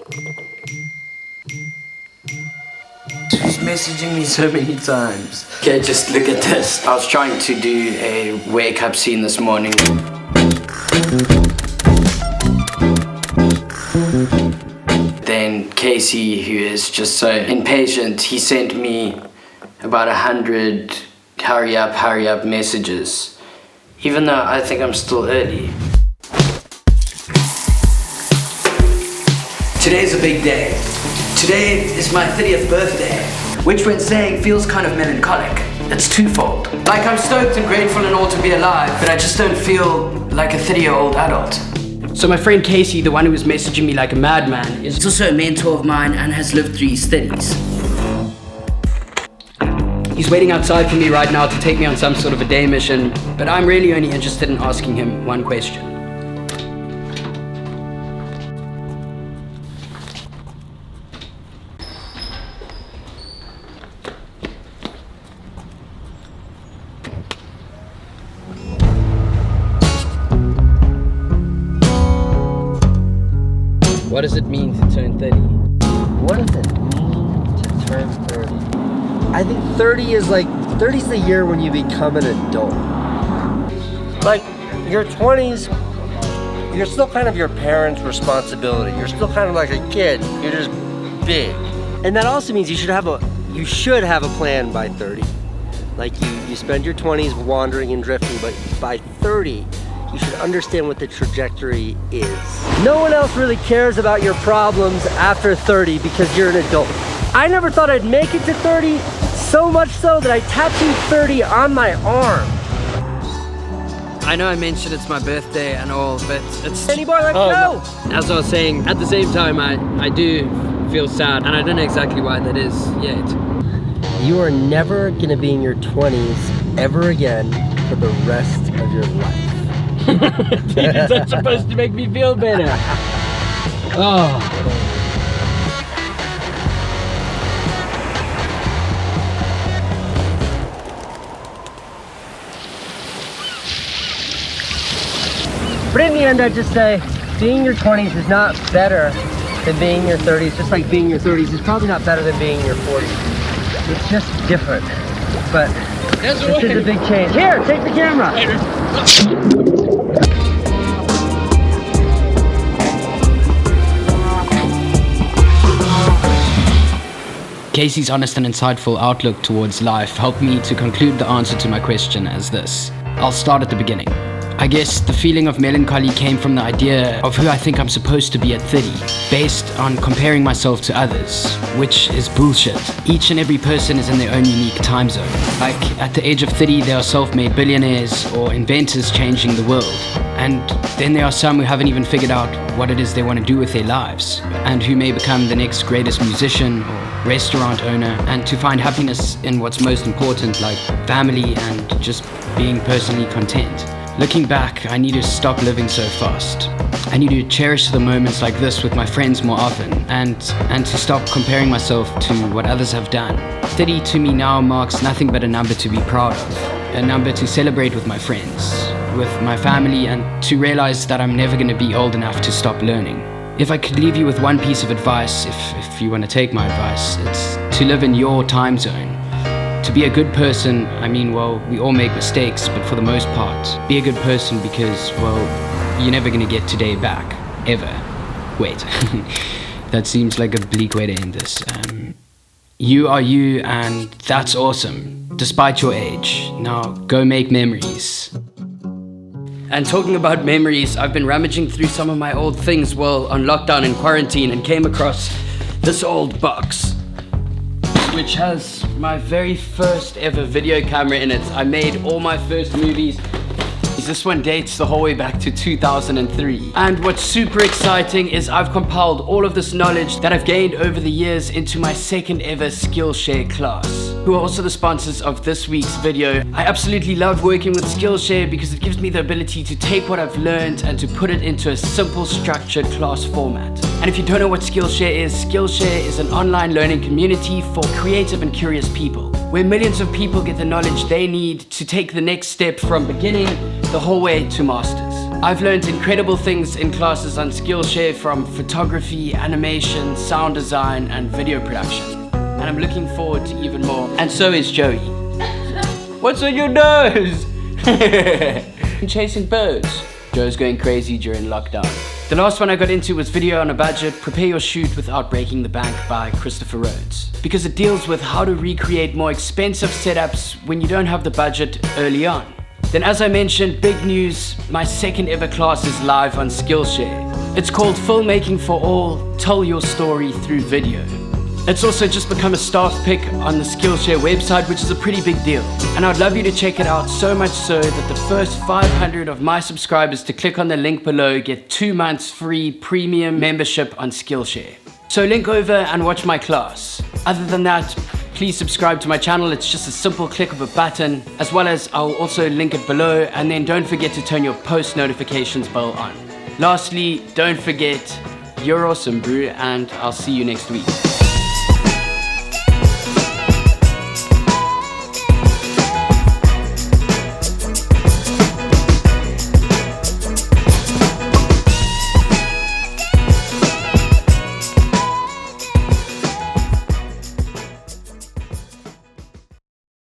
Who's messaging me so many times? Okay, just look at this. I was trying to do a wake-up scene this morning. Then Casey, who is just so impatient, he sent me about 100 hurry up messages, even though I think I'm still early. Today's a big day. Today is my 30th birthday, which when saying feels kind of melancholic. It's twofold. Like I'm stoked and grateful and all to be alive, but I just don't feel like a 30-year-old adult. So my friend Casey, the one who was messaging me like a madman, is also a mentor of mine and has lived through his 30s. He's waiting outside for me right now to take me on some sort of a day mission, but I'm really only interested in asking him one question. What does it mean to turn 30? What does it mean to turn 30? I think 30 is the year when you become an adult. Like, your 20s, you're still kind of your parents' responsibility. You're still kind of like a kid. You're just big. And that also means you should have a plan by 30. Like, you spend your 20s wandering and drifting, but by 30, you should understand what the trajectory is. No one else really cares about your problems after 30 because you're an adult. I never thought I'd make it to 30, so much so that I tattooed 30 on my arm. I know I mentioned it's my birthday and all, but it's... Any more? No! As I was saying, at the same time, I do feel sad, and I don't know exactly why that is yet. You are never gonna be in your 20s ever again for the rest of your life. That's supposed to make me feel better. Oh. But in the end, I'd just say, being in your 20s is not better than being in your 30s, just like being in your 30s is probably not better than being in your 40s. It's just different. But this is a big change. Here, take the camera. Casey's honest and insightful outlook towards life helped me to conclude the answer to my question as this. I'll start at the beginning. I guess the feeling of melancholy came from the idea of who I think I'm supposed to be at 30, based on comparing myself to others, which is bullshit. Each and every person is in their own unique time zone. Like, at the age of 30, there are self-made billionaires or inventors changing the world. And then there are some who haven't even figured out what it is they want to do with their lives, and who may become the next greatest musician or restaurant owner, and to find happiness in what's most important, like family and just being personally content. Looking back, I need to stop living so fast. I need to cherish the moments like this with my friends more often, and to stop comparing myself to what others have done. 30 to me now marks nothing but a number to be proud of, a number to celebrate with my friends, with my family, and to realize that I'm never going to be old enough to stop learning. If I could leave you with one piece of advice, if you want to take my advice, it's to live in your time zone. To be a good person, I mean, well, we all make mistakes, but for the most part, be a good person because, well, you're never gonna get today back, ever. Wait, that seems like a bleak way to end this. You are you, and that's awesome, despite your age. Now, go make memories. And talking about memories, I've been rummaging through some of my old things while on lockdown and quarantine and came across this old box, which has my very first ever video camera in it. I made all my first movies. This one dates the whole way back to 2003. And what's super exciting is I've compiled all of this knowledge that I've gained over the years into my second ever Skillshare class, who are also the sponsors of this week's video. I absolutely love working with Skillshare because it gives me the ability to take what I've learned and to put it into a simple structured class format. And if you don't know what Skillshare is an online learning community for creative and curious people, where millions of people get the knowledge they need to take the next step from beginning the whole way to masters. I've learned incredible things in classes on Skillshare, from photography, animation, sound design, and video production. And I'm looking forward to even more. And so is Joey. What's on your nose? Chasing birds. Joe's going crazy during lockdown. The last one I got into was Video on a Budget, Prepare Your Shoot Without Breaking the Bank by Christopher Rhodes. Because it deals with how to recreate more expensive setups when you don't have the budget early on. Then, as I mentioned, big news, my second ever class is live on Skillshare. It's called Filmmaking for All, Tell Your Story Through Video. It's also just become a staff pick on the Skillshare website, which is a pretty big deal. And I'd love you to check it out, so much so that the first 500 of my subscribers to click on the link below get 2 months free premium membership on Skillshare. So link over and watch my class. Other than that, please subscribe to my channel. It's just a simple click of a button, as well as I'll also link it below, and then don't forget to turn your post notifications bell on. Lastly, don't forget, you're awesome, bro, and I'll see you next week.